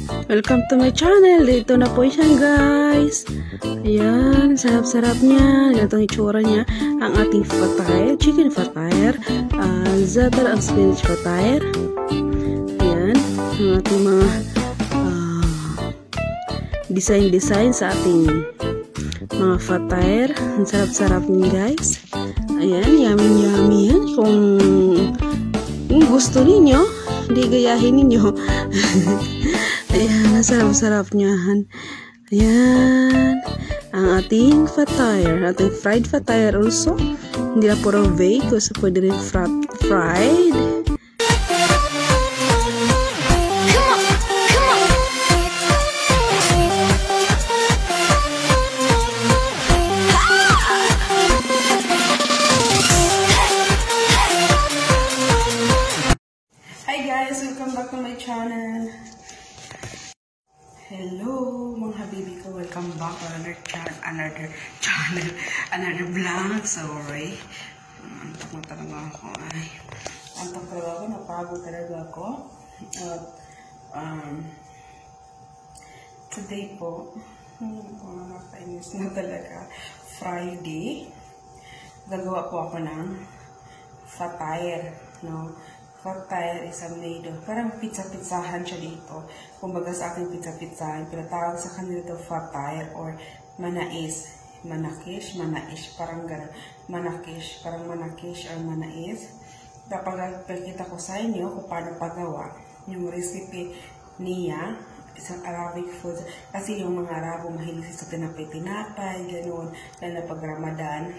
Welcome to my channel. Dito na po siya guys. Ayan, sarap-sarap niya. Ganito ang itsura niya. Ang ating fatire, chicken fatire, za'atar ang spinach fatire. Ayan, ang ating mga design sa ating mga fatire. Ang sarap-sarap niya guys. Ayan, yummy yan. Kung gusto ninyo, hindi gayahin ninyo. Ayan, sarap-sarap niyan. Ayan, ang ating fatire, ating fried fatire also. Hindi na puro baked, kasi pwede rin fried. Hi guys, welcome back to my channel. Hello mga habibi ko, welcome back to another vlog. Sorry, antok na talaga ako. Napagod talaga ako. Today po, nakainis na talaga. Friday, gagawa po ako ng fatire, no? Fatire is made of, parang pizza-pizzahan siya dito. Kumbaga sa aking pizza-pizzahan, pinatawag sa kanila ito fatire or manais. Manaish, parang gano'n. Parang manaish or manais. Kapag pagkita ko sa inyo kung paano pagawa, yung recipe niya, isang Arabic food. Kasi yung mga Arabo mahilig sa tinapay, gano'n. Lalo na pag Ramadan,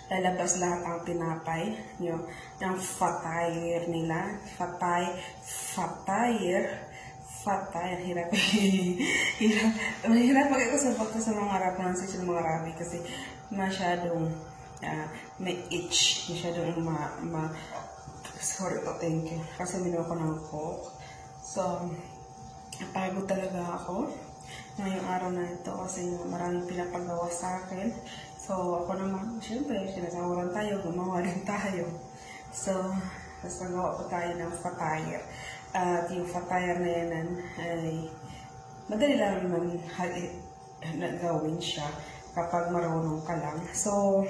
lalabas lahat ang tinapay ng fatire nila. Fatire. Hirap mag-ikasabag ko sa mga Arab, pronunciation ng mga Arabi kasi masyadong may itch. Masyadong sorry po, thank you. Kasi minuha ko ng coke. So, napagod talaga ako ngayong araw na ito kasi maraming pinapagawa sa akin. So, ako naman, syempre, sinasawaran tayo, gumawa rin tayo. So, nagawa po tayo ng fatire. At yung fatire na yan ay madali lang naman gawin siya kapag marunong ka lang. So,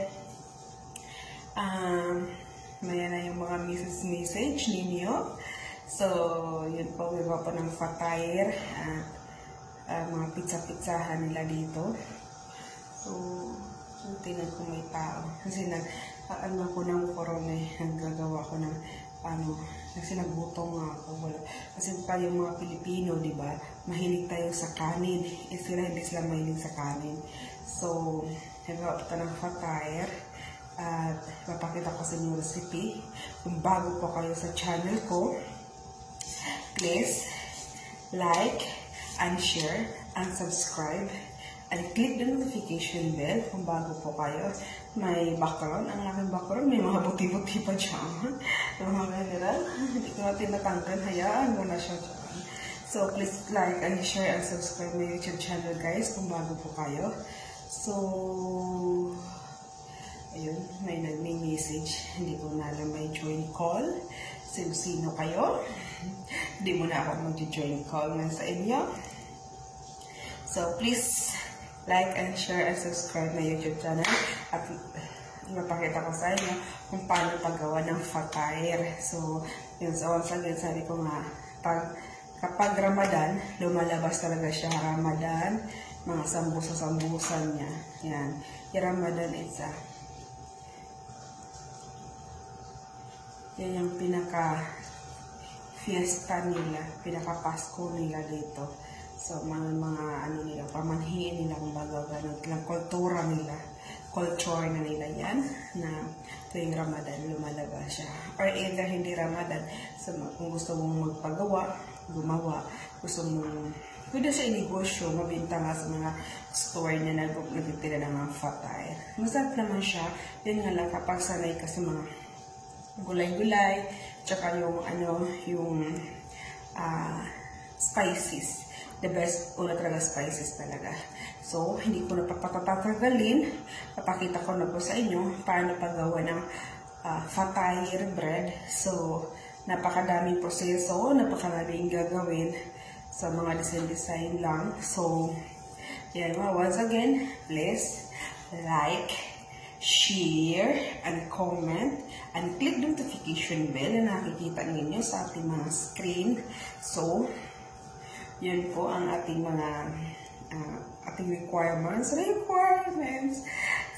maya na yung mga message ninyo. So, yun po, gagawa po ng fatire. Mga pizza-pizzahan nila dito. So, tingnan ko may tao. Kasi nag-ano ko ng koron naggagawa ko ng kasi nagbutong nga ako. Kasi pa yung mga Pilipino, di ba? Mahilig tayo sa kanin. Sila hindi sila mahilig sa kanin. So, nagawa ko ng fatire. At mapakita ko sa inyo recipe. Kung bago po kayo sa channel ko, please like and share and subscribe. And click the notification bell kung bago po kayo. May background. Ang aking background, may mga buti-buti pa dyan. Mga mineral. Hindi ko natin natanggal. Hayaan mo na siya dyan. So, please like and share and subscribe my YouTube channel guys kung bago po kayo. So, ayun. May nag-message. Hindi ko na alam may join call. Sino kayo? Hindi mo na ako mag-join call na sa inyo. So, please like and share and subscribe my YouTube channel at mapakita ko sa inyo kung paano paggawa ng fatire. So, yun, so once again, sabi ko nga, kapag Ramadan, lumalabas talaga siya. Ramadan, mga sambusa-sambusan niya. Yan. Yung Ramadan is yan yung pinaka-fiesta nila, pinaka-Pasko nila dito. So, mga ano nila, pamanhiin nila kung baga, ganun, kultura nila, culture na nila yan, na tuwing Ramadan, lumalabas siya. Or either hindi Ramadan, so, kung gusto mong magpagawa, gumawa, gusto mong, pwede siya inegosyo, mabinta nga sa mga store niya na nagtitira ng mga fatire. Masarap naman siya, yun nga lang kapag sanay ka sa mga gulay-gulay, tsaka yung, spices. The best, una talaga spices talaga. So, hindi ko na papatagalin. Papakita ko na po sa inyo paano paggawa ng fatire bread. So, napakadaming proseso, napakadaming gagawin. sa mga design lang. So, yan, once again, please like, share, and comment, and click the notification bell na nakikita ninyo sa ating mga screen. So, yun po ang ating mga ating requirements.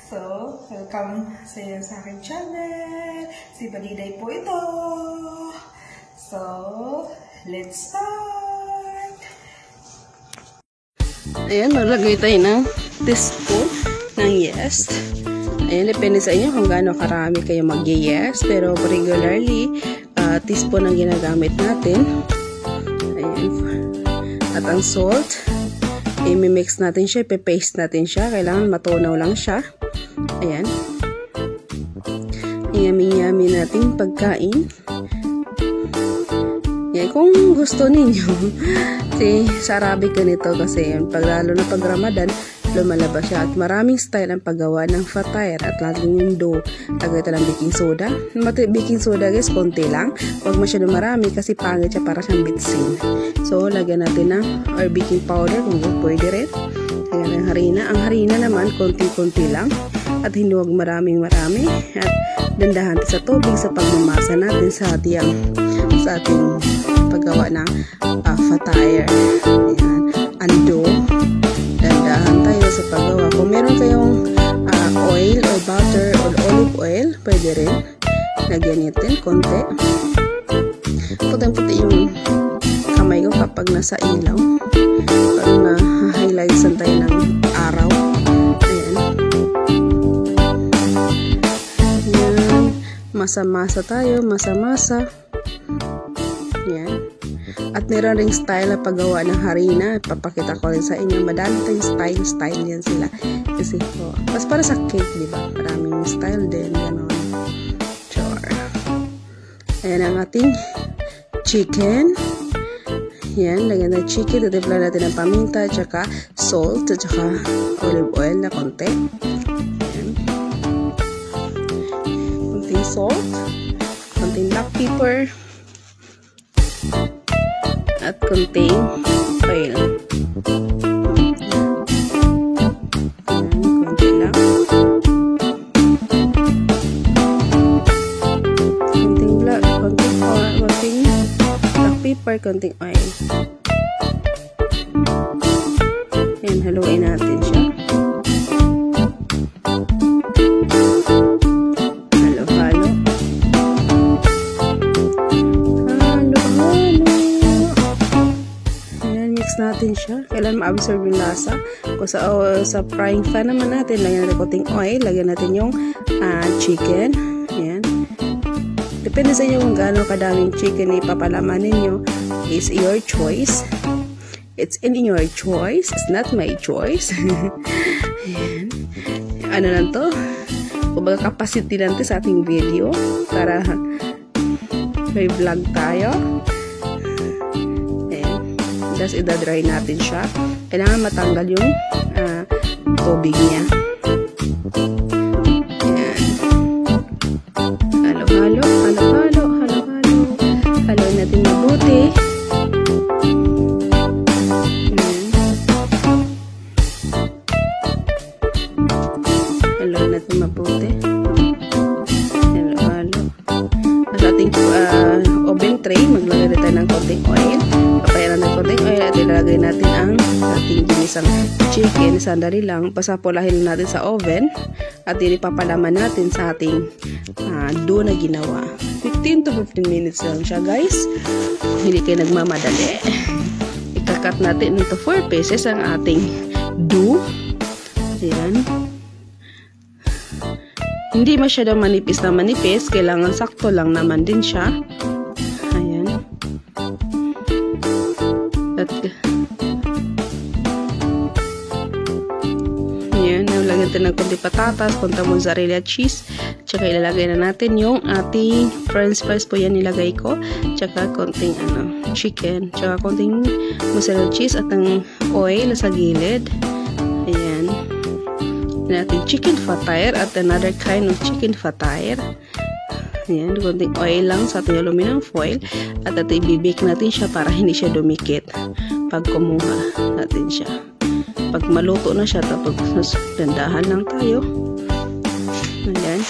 So, welcome sa aking channel. Si Badiday po ito. So, let's start! Ayan, maglagay tayo ng teaspoon ng yeast. Ayan, depende sa inyo kung gaano karami kayo mag-yes. Pero regularly, teaspoon ang ginagamit natin. Ayan. At ang salt, i-mix natin siya, ipe-paste natin siya. Kailangan matunaw lang siya. Ayan. Yummy-yummy nating pagkain. Ayan, kung gusto ninyo, sa Arabic ganito kasi yun, lalo na pag Ramadan, lumalabas siya at maraming style ang paggawa ng fatair at laging yung dough. Lagay ito ng baking soda. Baking soda guys, konti lang. Huwag masyado marami kasi pangit siya para siyang bitsin. So, lagyan natin ng or baking powder kung pwede rin. Lagyan ng harina. Ang harina naman, konti-konti lang. At hindi huwag maraming-marami. At dandahan sa tubig sa pagmamasa natin sa ating paggawa ng fatair. Ayan. And dough. Dandahan tayo sa paggawa. Kung meron kayong oil or butter or olive oil, pwede rin. Lagyan natin konti. Puting-puti yung kamay ko kapag nasa ilaw. Pag na-highlightsan tayo ng araw. Ayan. Ayan. Masa-masa tayo. Masa-masa. Ayan. At meron ring style na paggawa ng harina. Papakita ko rin sa inyo. Madami tayong style yan sila. Kasi po, mas para sa cake, di ba? Maraming style din. Ganon. Sure. Ayan ang ating chicken. Yan, lagyan natin chicken. Titimpla natin ng paminta, tsaka salt, tsaka olive oil na konti. Ayan. Konting salt. Konting black pepper. At konting oil. Konti lang. Konting black pepper, konting oil. Ayan, haluin natin siya. Halo-halo. Natin siya. Kailan ma-absorb yung lasa. Kung sa frying pan naman natin, lagyan natin konting oil, lagyan natin yung chicken. Ayan. Depende sa inyo kung gaano kadaming chicken na ipapalaman ninyo. Is your choice. It's in your choice. It's not my choice. Ayan. Ano lang to? Kumbaga capacity lang to sa ating video para may vlog tayo. Tapos idadry natin siya. Kailangan matanggal yung tubig niya. Ayan. Halo-halo, halo-halo, halo-halo. Haloin natin mabuti. Ayan. Haloin natin mabuti. Halo-halo. Sa ating oven tray, maglagay tayo ng konting oil. Papayaran ng konting oil at ilalagay natin ang ating ginisang chicken. Sandali lang, pasapulahin natin sa oven at ipapalaman natin sa ating dough na ginawa. 15 to 15 minutes lang siya guys. Hindi kayo nagmamadali. Ikakat natin into 4 pieces ang ating dough. Ayan. Hindi masyadong manipis na manipis. Kailangan sakto lang naman din siya. Ayan. At yan, nalagyan natin ng konti patatas, konti mozzarella cheese, tsaka ilalagay na natin yung ating french fries po yan nilagay ko, tsaka konting chicken, tsaka konting mozzarella cheese at ang oil sa gilid. Ayan. Natin chicken fatair at another kind of chicken fatair. Ayan, konting oil lang sa ating aluminum foil at ibibake natin siya para hindi siya dumikit. pag kumuha natin siya. Pag maluto na siya, tapos dandahan lang tayo. Ayan.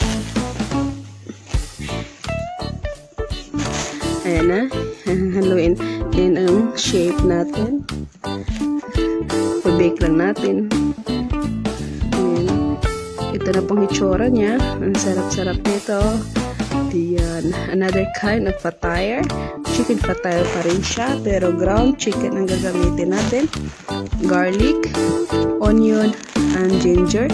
Ayan na. Haluin. Ayan ang shape natin. Pabake lang natin. Ayan. Ito na pong itsura niya. Ang sarap-sarap nito. Ayan. Another kind of fatire. Chicken fatire pa rin siya. Pero ground chicken ang gagamitin natin. Garlic, onion, and ginger.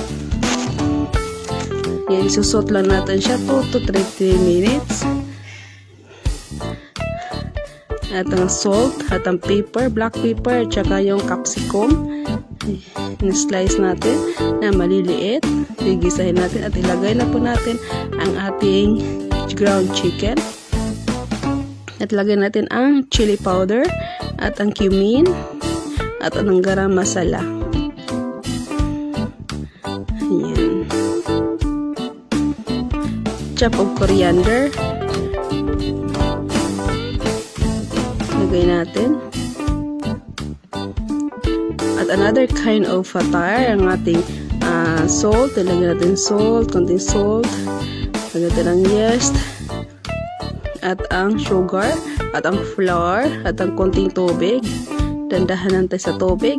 Yan, isusot lang natin siya 2 to 3 minutes. At ang salt, at ang pepper, black pepper, at saka yung capsicum. In-slice natin na maliliit. Gigisahin natin at ilagay na po natin ang ating ground chicken. At lagay natin ang chili powder at ang cumin at ang garam masala. Ayan. Chop of coriander. Lagay natin. At another kind of fatire, ang ating salt. Lagyan natin salt, konting salt. Lagyan natin ang yeast. At ang sugar. At ang flour. At ang konting tubig. Dandahan natin sa tubig.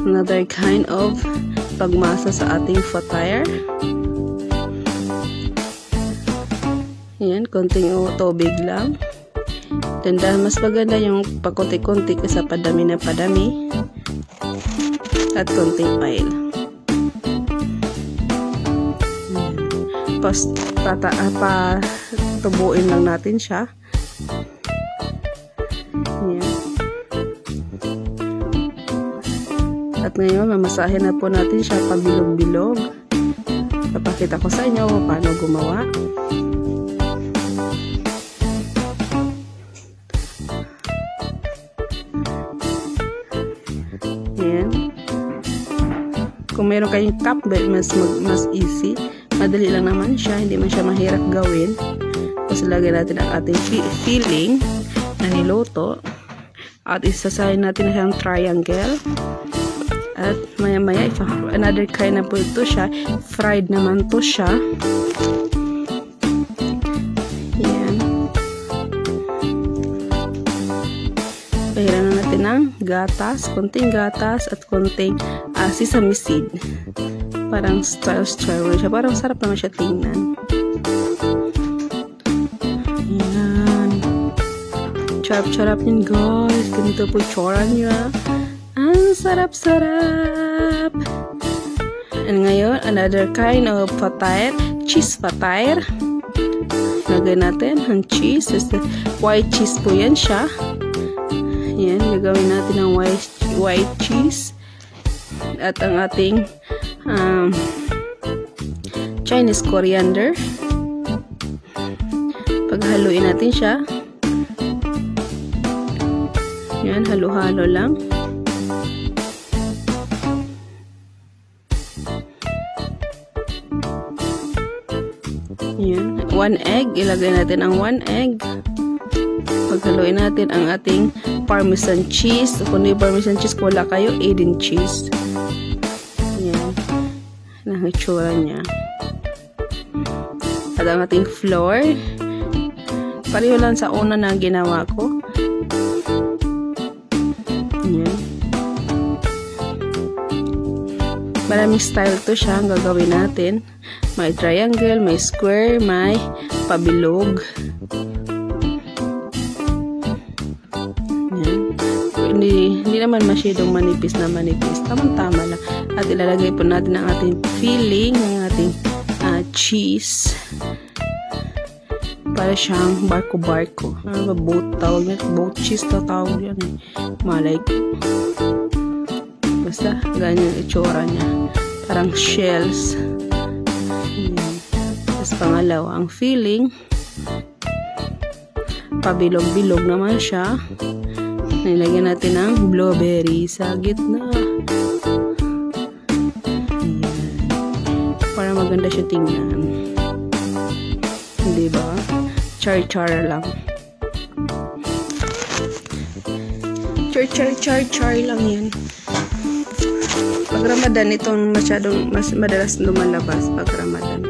Another kind of pagmasa sa ating fatire. Ayan, konting tubig lang. Dandahan, mas maganda yung pakunti-kunti kaysa padami na padami. At konting oil. Patubuin lang natin siya. Ayan. At ngayon, mamasahin na po natin siya pabilog-bilog. Papakita ko sa inyo paano gumawa. Ayan. Kung meron kayong cup, mas easy. Madali lang naman siya. Hindi man siya mahirap gawin. Tapos lagyan natin ang ating filling na niluto. At isasahin natin na siyang triangle. At maya-maya, another kind na po ito siya. Fried naman to siya. Ayan. Pahiran na natin ng gatas. Konting gatas at konting sesame seed. Parang style siya. Parang sarap naman siya tingnan. Ayan. Charap-charap yun, guys. Ganito po tsura niya. Ang sarap-sarap. And ngayon, another kind of fatire. Cheese fatire. Lagay natin ang cheese. White cheese po yan siya. Yan, gagawin natin ang white cheese. At ang ating Chinese coriander. Paghaluin natin siya. Yan, halo-halo lang. Yan. 1 egg. Ilagay natin ang 1 egg. Paghaluin natin ang ating parmesan cheese. Kung hindi parmesan cheese, wala kayo, Eden cheese. Yan. Ang itsura niya. At ang ating flour. Pareho lang sa una na ginawa ko. Yan. Maraming style to siya ang gagawin natin. May triangle, may square, may pabilog. Yan. Hindi naman masyadong manipis na manipis. Tamang-tama lang. At ilalagay po natin ang ating filling, ang ating cheese. Para siyang barko-barko. Ano ba boat tawag niya? Boat cheese tawag yan eh. Malay ko. Basta ganyan itsura niya. Parang shells. Tapos pangalawa, ang filling. Pabilog-bilog naman siya. Nilagyan natin ng blueberry sa gitna. Ayan. Para maganda siya tingnan. Diba? Char-char lang. Char lang yan. Pag Ramadan, itong masyadong madalas lumalabas pag Ramadan.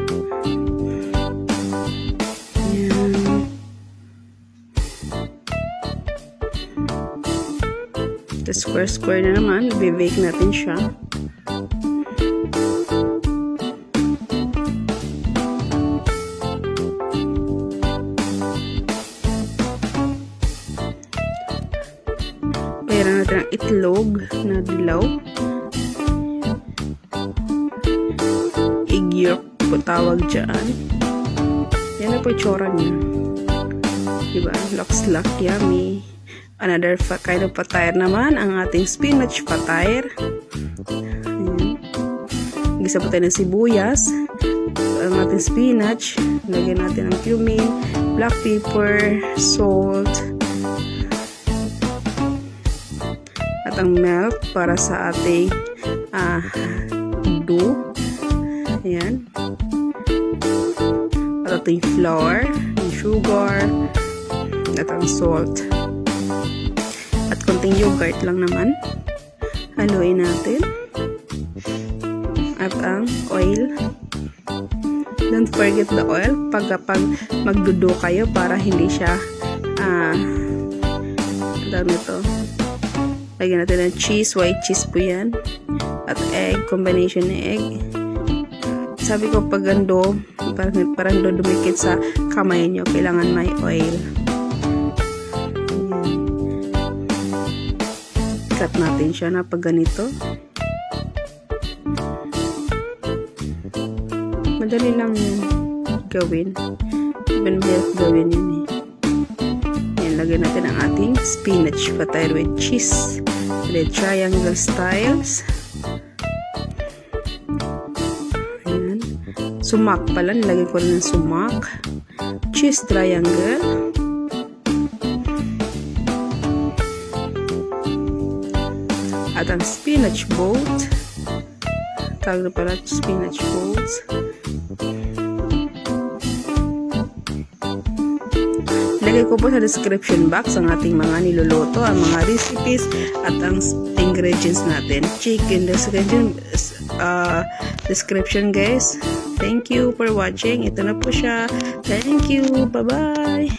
Yan. Square na naman. Bibake natin siya. Mayroon natin ang itlog na dilaw. Egg yolk po tawag dyan. Yan na po itsura niya. Diba? Looks like yummy. Another kind of fatire naman, ang ating spinach fatire. Ayan. Gisa po tayo ng sibuyas. Ang ating spinach. Lagyan natin ng cumin, black pepper, salt, at ang milk para sa ating dough. Ayan. At ating flour, ang sugar, at ang salt. At konting yogurt lang naman. Haluin natin. At ang oil. Don't forget the oil pag magdudo kayo para hindi siya dami ito. Lagyan natin ng cheese, white cheese po yan. At egg, combination ng egg. Sabi ko pag parang dumikit sa kamay nyo, kailangan may oil. Cut natin siya na pag ganito. Madali lang yan gawin. Mahirap gawin yun eh. Yan, lagyan natin ang ating spinach fatire with cheese. The triangle styles. Ayan. Sumak pala. Nilagyan ko rin ng sumak. Cheese triangle. At ang spinach boat. Tawag na pala spinach boats. Lagay ko po sa description box ang ating mga niluluto, ang mga recipes at ang ingredients natin. Check in the description guys. Thank you for watching. Ito na po siya. Thank you. Bye-bye.